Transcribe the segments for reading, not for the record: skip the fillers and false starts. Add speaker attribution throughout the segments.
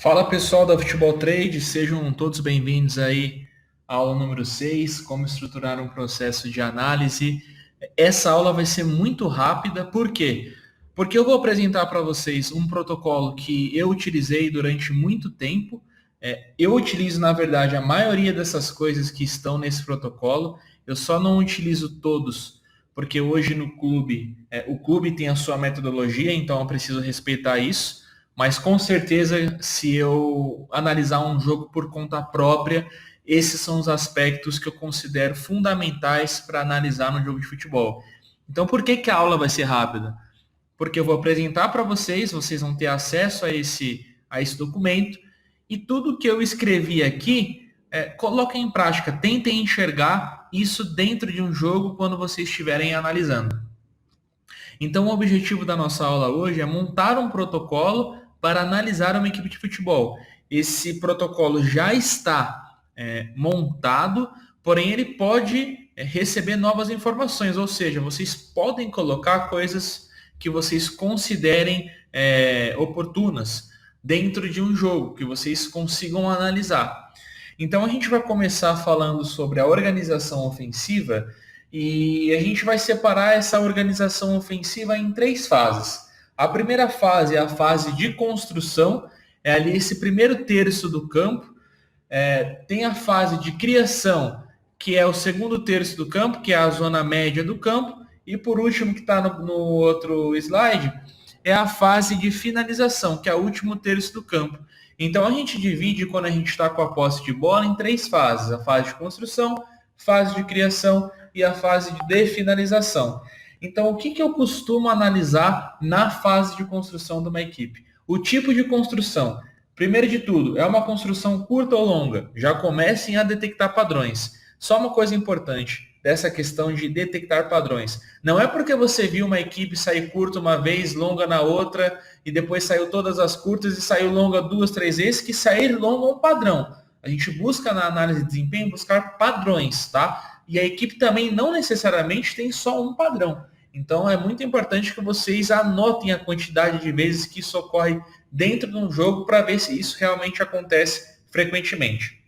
Speaker 1: Fala pessoal da Futebol Trade, sejam todos bem-vindos aí à aula número 6, como estruturar um processo de análise. Essa aula vai ser muito rápida, por quê? Porque eu vou apresentar para vocês um protocolo que eu utilizei durante muito tempo. Eu utilizo, na verdade, a maioria dessas coisas que estão nesse protocolo, eu só não utilizo todos, porque hoje no clube, o clube tem a sua metodologia, então eu preciso respeitar isso. Mas com certeza, se eu analisar um jogo por conta própria, esses são os aspectos que eu considero fundamentais para analisar no jogo de futebol. Então, por que a aula vai ser rápida? Porque eu vou apresentar para vocês, vocês vão ter acesso a esse documento, e tudo que eu escrevi aqui, coloquem em prática, tentem enxergar isso dentro de um jogo quando vocês estiverem analisando. Então, o objetivo da nossa aula hoje é montar um protocolo para analisar uma equipe de futebol. Esse protocolo já está montado, porém ele pode receber novas informações, ou seja, vocês podem colocar coisas que vocês considerem oportunas dentro de um jogo, que vocês consigam analisar. Então a gente vai começar falando sobre a organização ofensiva e a gente vai separar essa organização ofensiva em três fases. A primeira fase é a fase de construção, é ali esse primeiro terço do campo. Tem a fase de criação, que é o segundo terço do campo, que é a zona média do campo. E por último, que está no outro slide, é a fase de finalização, que é o último terço do campo. Então a gente divide, quando a gente está com a posse de bola, em três fases: a fase de construção, fase de criação e a fase de finalização. Então, o que eu costumo analisar na fase de construção de uma equipe? O tipo de construção. Primeiro de tudo, é uma construção curta ou longa? Já comecem a detectar padrões. Só uma coisa importante dessa questão de detectar padrões. Não é porque você viu uma equipe sair curta uma vez, longa na outra, e depois saiu todas as curtas e saiu longa duas, três vezes, que sair longa é um padrão. A gente busca na análise de desempenho buscar padrões, tá? E a equipe também não necessariamente tem só um padrão. Então é muito importante que vocês anotem a quantidade de vezes que isso ocorre dentro de um jogo para ver se isso realmente acontece frequentemente.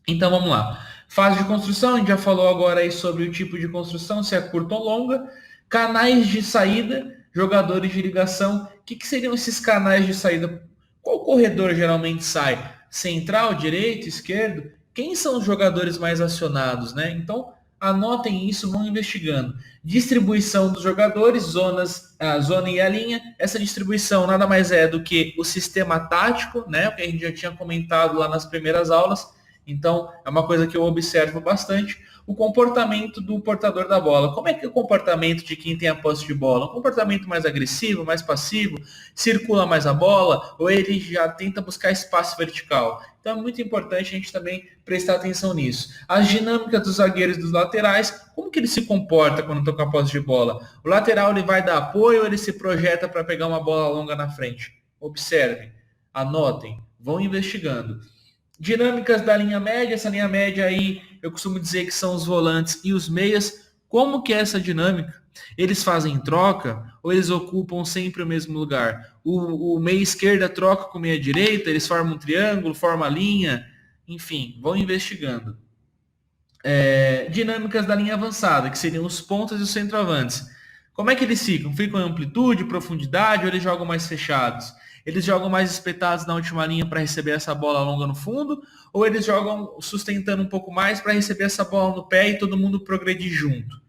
Speaker 1: Então vamos lá. Fase de construção, a gente já falou agora aí sobre o tipo de construção, se é curta ou longa. Canais de saída, jogadores de ligação. O que seriam esses canais de saída? Qual corredor geralmente sai? Central, direito, esquerdo? Quem são os jogadores mais acionados, né? Então, anotem isso, vão investigando. Distribuição dos jogadores, zonas, a zona e a linha. Essa distribuição nada mais é do que o sistema tático, né? O que a gente já tinha comentado lá nas primeiras aulas. Então, é uma coisa que eu observo bastante. O comportamento do portador da bola. Como é que é o comportamento de quem tem a posse de bola? Um comportamento mais agressivo, mais passivo? Circula mais a bola? Ou ele já tenta buscar espaço vertical? Então, é muito importante a gente também prestar atenção nisso. As dinâmicas dos zagueiros e dos laterais. Como que ele se comporta quando estão com a posse de bola? O lateral ele vai dar apoio ou ele se projeta para pegar uma bola longa na frente? Observem, anotem, vão investigando. Dinâmicas da linha média, essa linha média aí, eu costumo dizer que são os volantes e os meias. Como que é essa dinâmica? Eles fazem troca ou eles ocupam sempre o mesmo lugar? O meia esquerda troca com o meia direita, eles formam um triângulo, formam a linha, enfim, vão investigando. Dinâmicas da linha avançada, que seriam os pontas e os centroavantes. Como é que eles ficam? Ficam em amplitude, profundidade ou eles jogam mais fechados? Eles jogam mais espetados na última linha para receber essa bola longa no fundo? Ou eles jogam sustentando um pouco mais para receber essa bola no pé e todo mundo progredir junto?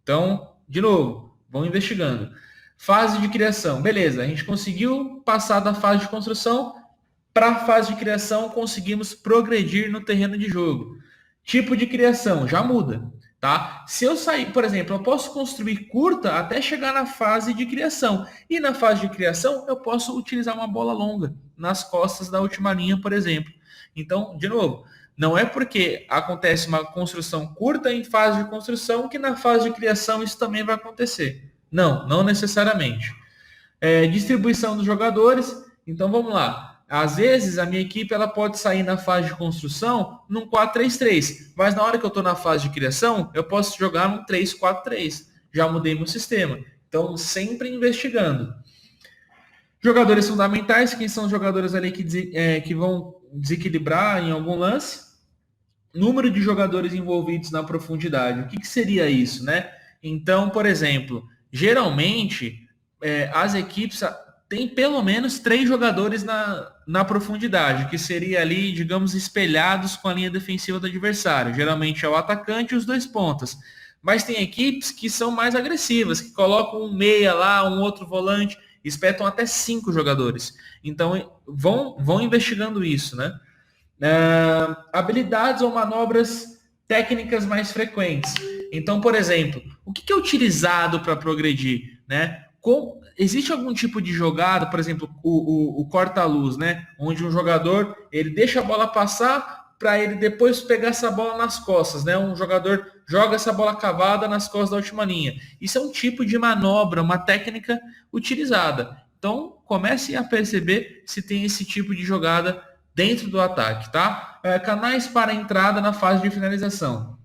Speaker 1: Então, de novo, vão investigando. Fase de criação. Beleza, a gente conseguiu passar da fase de construção para a fase de criação, conseguimos progredir no terreno de jogo. Tipo de criação, já muda, tá? Se eu sair, por exemplo, eu posso construir curta até chegar na fase de criação. E na fase de criação, eu posso utilizar uma bola longa nas costas da última linha, por exemplo. Então, de novo, não é porque acontece uma construção curta em fase de construção que na fase de criação isso também vai acontecer. Não, não necessariamente. Distribuição dos jogadores. Então, vamos lá. Às vezes, a minha equipe ela pode sair na fase de construção num 4-3-3, mas na hora que eu estou na fase de criação, eu posso jogar num 3-4-3. Já mudei meu sistema. Então, sempre investigando. Jogadores fundamentais, quem são os jogadores ali que vão desequilibrar em algum lance? Número de jogadores envolvidos na profundidade. O que seria isso, né? Então, por exemplo, geralmente as equipes têm pelo menos 3 jogadores na profundidade, que seria ali, digamos, espelhados com a linha defensiva do adversário. Geralmente é o atacante e os 2 pontas. Mas tem equipes que são mais agressivas, que colocam um meia lá, um outro volante, espetam até 5 jogadores. Então, vão investigando isso, né? Habilidades ou manobras técnicas mais frequentes. Então, por exemplo, o que é utilizado para progredir, né? Existe algum tipo de jogada, por exemplo, o corta-luz, né? Onde um jogador ele deixa a bola passar para ele depois pegar essa bola nas costas, né? Um jogador joga essa bola cavada nas costas da última linha. Isso é um tipo de manobra, uma técnica utilizada. Então, comece a perceber se tem esse tipo de jogada dentro do ataque, tá? Canais para entrada na fase de finalização.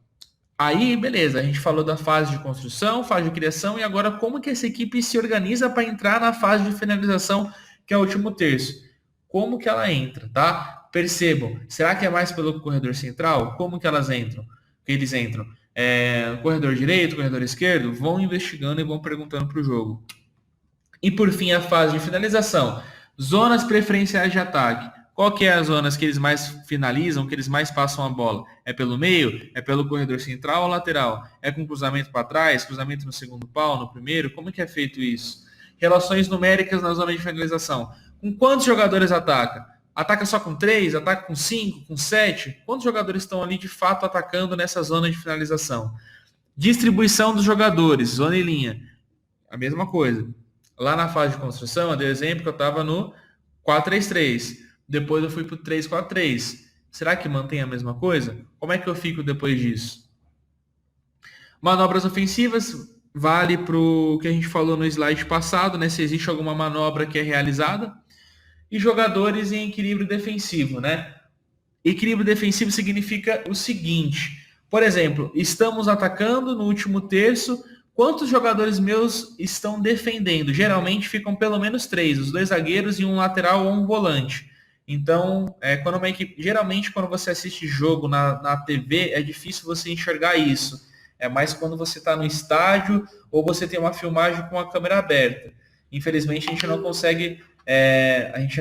Speaker 1: Aí, beleza, a gente falou da fase de construção, fase de criação, e agora como que essa equipe se organiza para entrar na fase de finalização, que é o último terço. Como que ela entra, tá? Percebam, será que é mais pelo corredor central? Como que elas entram? Que eles entram? Corredor direito, corredor esquerdo? Vão investigando e vão perguntando para o jogo. E por fim, a fase de finalização. Zonas preferenciais de ataque. Qual que é as zonas que eles mais finalizam, que eles mais passam a bola? É pelo meio? É pelo corredor central ou lateral? É com cruzamento para trás? Cruzamento no segundo pau, no primeiro? Como que é feito isso? Relações numéricas na zona de finalização. Com quantos jogadores ataca? Ataca só com 3? Ataca com 5? Com 7? Quantos jogadores estão ali de fato atacando nessa zona de finalização? Distribuição dos jogadores, zona e linha. A mesma coisa. Lá na fase de construção, eu dei o exemplo que eu estava no 4-3-3. Depois eu fui para o 3-4-3. Será que mantém a mesma coisa? Como é que eu fico depois disso? Manobras ofensivas, vale para o que a gente falou no slide passado, né? Se existe alguma manobra que é realizada. E jogadores em equilíbrio defensivo, né? Equilíbrio defensivo significa o seguinte. Por exemplo, estamos atacando no último terço. Quantos jogadores meus estão defendendo? Geralmente ficam pelo menos 3, os 2 zagueiros e um lateral ou um volante. Então, quando uma equipe, geralmente quando você assiste jogo na TV, é difícil você enxergar isso. É mais quando você está no estádio ou você tem uma filmagem com a câmera aberta. Infelizmente, a gente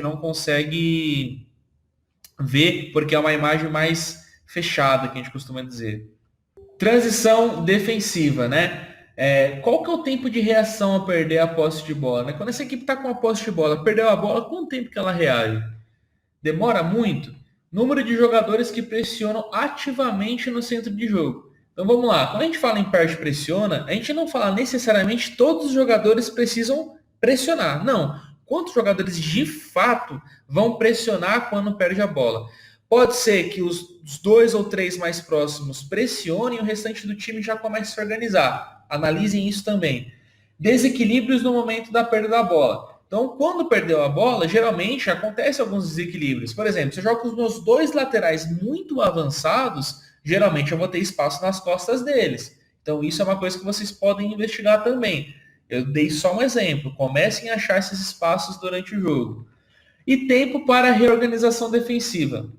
Speaker 1: não consegue ver porque é uma imagem mais fechada, que a gente costuma dizer. Transição defensiva, né? Qual que é o tempo de reação a perder a posse de bola? Né? Quando essa equipe está com a posse de bola, perdeu a bola, quanto tempo que ela reage? Demora muito? Número de jogadores que pressionam ativamente no centro de jogo. Então vamos lá, quando a gente fala em perde pressiona, a gente não fala necessariamente todos os jogadores precisam pressionar. Não. Quantos jogadores de fato vão pressionar quando perde a bola? Pode ser que os 2 ou 3 mais próximos pressionem e o restante do time já comece a se organizar. Analisem isso também. Desequilíbrios no momento da perda da bola. Então, quando perdeu a bola, geralmente acontece alguns desequilíbrios. Por exemplo, se eu jogo com os meus 2 laterais muito avançados, geralmente eu vou ter espaço nas costas deles. Então, isso é uma coisa que vocês podem investigar também. Eu dei só um exemplo. Comecem a achar esses espaços durante o jogo. E tempo para reorganização defensiva.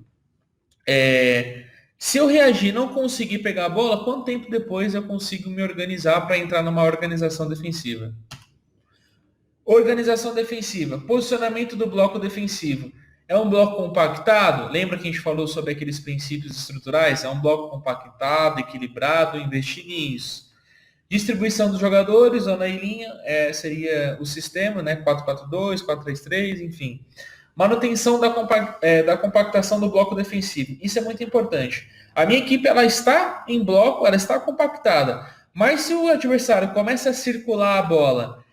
Speaker 1: Se eu reagir e não conseguir pegar a bola, quanto tempo depois eu consigo me organizar para entrar numa organização defensiva? Organização defensiva, posicionamento do bloco defensivo. É um bloco compactado? Lembra que a gente falou sobre aqueles princípios estruturais? É um bloco compactado, equilibrado, investigue nisso. Distribuição dos jogadores, zona e linha, seria o sistema, né? 4-4-2, 4-3-3, enfim. Manutenção da compactação do bloco defensivo. Isso é muito importante. A minha equipe ela está em bloco, ela está compactada. Mas se o adversário começa a circular a bola,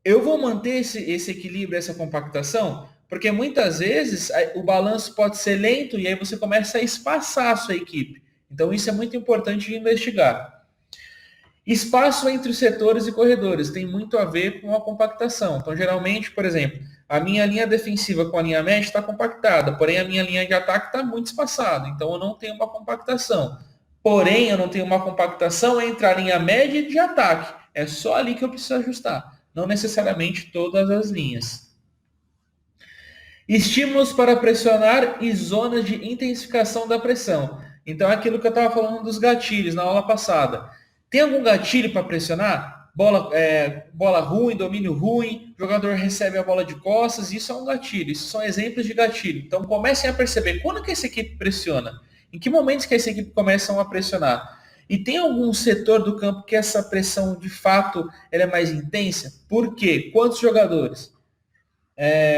Speaker 1: eu vou manter esse equilíbrio, essa compactação? Porque muitas vezes o balanço pode ser lento e aí você começa a espaçar a sua equipe. Então isso é muito importante de investigar. Espaço entre os setores e corredores tem muito a ver com a compactação. Então, geralmente, por exemplo, a minha linha defensiva com a linha média está compactada, porém a minha linha de ataque está muito espaçada. Então, eu não tenho uma compactação. Porém, eu não tenho uma compactação entre a linha média e de ataque. É só ali que eu preciso ajustar. Não necessariamente todas as linhas. Estímulos para pressionar e zonas de intensificação da pressão. Então é aquilo que eu estava falando dos gatilhos na aula passada. Tem algum gatilho para pressionar? Bola ruim, domínio ruim, jogador recebe a bola de costas, isso é um gatilho, isso são exemplos de gatilho. Então comecem a perceber quando que essa equipe pressiona, em que momentos que essa equipe começam a pressionar. E tem algum setor do campo que essa pressão, de fato, ela é mais intensa? Por quê? Quantos jogadores?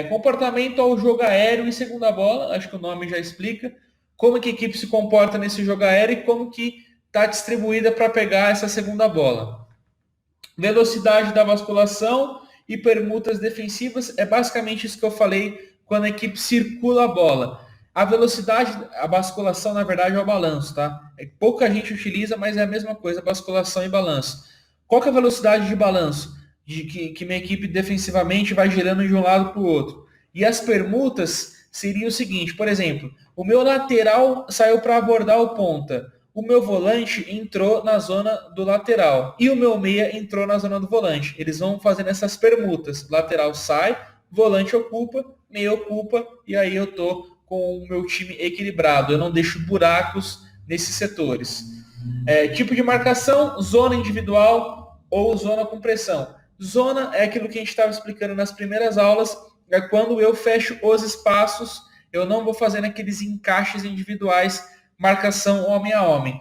Speaker 1: Comportamento ao jogo aéreo e segunda bola, acho que o nome já explica. Como que a equipe se comporta nesse jogo aéreo e como que está distribuída para pegar essa segunda bola. Velocidade da basculação e permutas defensivas, é basicamente isso que eu falei quando a equipe circula a bola. A velocidade, a basculação, na verdade, é o balanço, tá? Pouca gente utiliza, mas é a mesma coisa, basculação e balanço. Qual que é a velocidade de balanço? Que minha equipe defensivamente vai girando de um lado para o outro. E as permutas seriam o seguinte, por exemplo, o meu lateral saiu para abordar o ponta. O meu volante entrou na zona do lateral e o meu meia entrou na zona do volante. Eles vão fazendo essas permutas. Lateral sai, volante ocupa, meia ocupa e aí eu tô com o meu time equilibrado. Eu não deixo buracos nesses setores. Tipo de marcação, zona individual ou zona com pressão. Zona é aquilo que a gente estava explicando nas primeiras aulas, é quando eu fecho os espaços, eu não vou fazendo aqueles encaixes individuais, marcação homem a homem.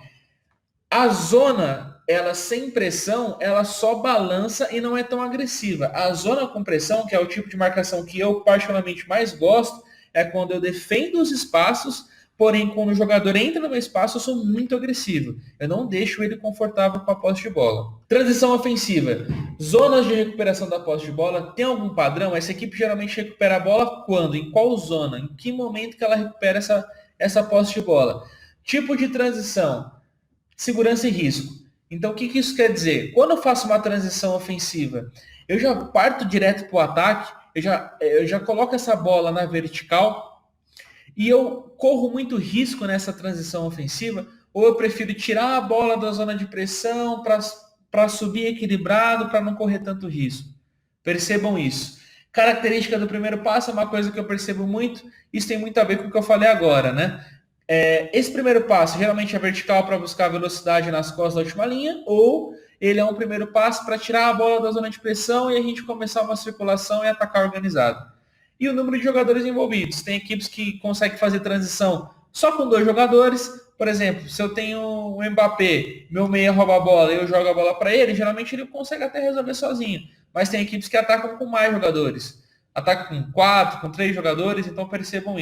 Speaker 1: A zona, ela sem pressão, ela só balança e não é tão agressiva. A zona com pressão, que é o tipo de marcação que eu particularmente mais gosto, é quando eu defendo os espaços, porém quando o jogador entra no meu espaço, eu sou muito agressivo. Eu não deixo ele confortável com a posse de bola. Transição ofensiva. Zonas de recuperação da posse de bola, tem algum padrão? Essa equipe geralmente recupera a bola quando? Em qual zona? Em que momento que ela recupera essa posse de bola? Tipo de transição. Segurança e risco. Então, o que isso quer dizer? Quando eu faço uma transição ofensiva, eu já parto direto para o ataque, eu já coloco essa bola na vertical e eu corro muito risco nessa transição ofensiva, ou eu prefiro tirar a bola da zona de pressão para subir equilibrado, para não correr tanto risco. Percebam isso. Característica do primeiro passo é uma coisa que eu percebo muito, isso tem muito a ver com o que eu falei agora, né? Esse primeiro passo geralmente é vertical para buscar velocidade nas costas da última linha, ou ele é um primeiro passo para tirar a bola da zona de pressão e a gente começar uma circulação e atacar organizado. E o número de jogadores envolvidos. Tem equipes que conseguem fazer transição só com 2 jogadores. Por exemplo, se eu tenho o Mbappé, meu meia rouba a bola e eu jogo a bola para ele, geralmente ele consegue até resolver sozinho. Mas tem equipes que atacam com mais jogadores. Atacam com 4, com 3 jogadores, então percebam isso.